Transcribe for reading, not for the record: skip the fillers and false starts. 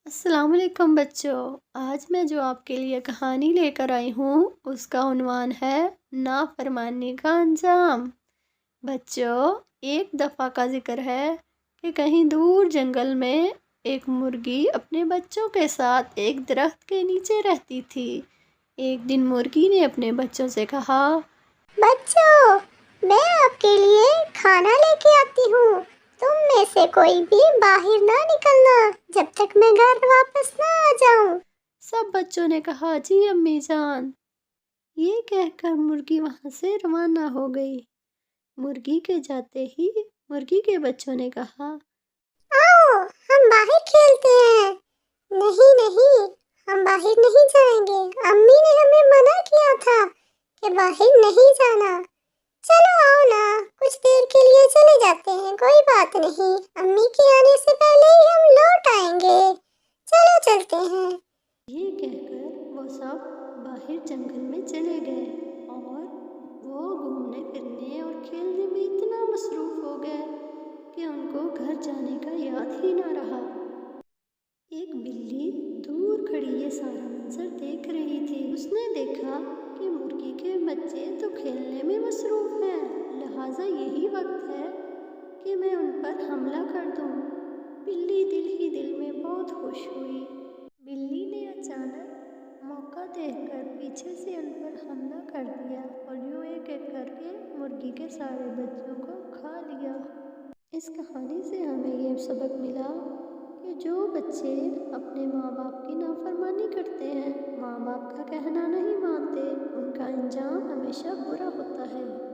السلام علیکم بچوں، آج میں جو آپ کے لیے کہانی لے کر آئی ہوں اس کا عنوان ہے نافرمانی کا انجام۔ بچوں، ایک دفعہ کا ذکر ہے کہ کہیں دور جنگل میں ایک مرغی اپنے بچوں کے ساتھ ایک درخت کے نیچے رہتی تھی۔ ایک دن مرغی نے اپنے بچوں سے کہا، بچوں، میں آپ کے لیے کھانا لے کے آتی ہوں۔ تم میں سے کوئی بھی باہر نہ نکلنا جب تک میں گھر واپس نہ آ جاؤں۔ سب بچوں نے کہا، جی امی جان۔ یہ کہہ کر مرغی وہاں سے روانہ ہو گئی۔ مرغی کے جاتے ہی مرغی کے بچوں نے کہا، آؤ ہم باہر کھیلتے ہیں۔ نہیں نہیں، ہم باہر نہیں جائیں گے، امی نے ہمیں منع کیا تھا کہ باہر نہیں جانا۔ چلو آؤ نا، کچھ دیر کے لیے چلے جاتے ہیں، کوئی بات نہیں، امی کے آنے سے پہلے ہی ہم لوٹ آئیں گے۔ چلو چلتے ہیں۔ یہ کہہ کر وہ سب باہر جنگل میں چلے گئے اور وہ گھومنے پھرنے اور کھیلنے میں اتنا مصروف ہو گئے کہ ان کو گھر جانے کا یاد ہی نہ رہا۔ ایک بلی دور کھڑی یہ سارا منظر دیکھ رہی تھی۔ اس نے دیکھا کہ مرغی کے بچے تو کھیلنے میں مصروف ہیں، لہٰذا یہی وقت ہے کہ میں ان پر حملہ کر دوں۔ بلی دل ہی دل میں بہت خوش ہوئی۔ بلی نے اچانک موقع دیکھ کر پیچھے سے ان پر حملہ کر دیا اور یوں ایک ایک کر کے مرغی کے سارے بچوں کو کھا لیا۔ اس کہانی سے ہمیں یہ سبق ملا کہ جو بچے اپنے ماں باپ کی نافرمانی کرتے ہیں، ماں باپ کا کہنا نہیں مانتے، ان کا انجام ہمیشہ برا ہوتا ہے۔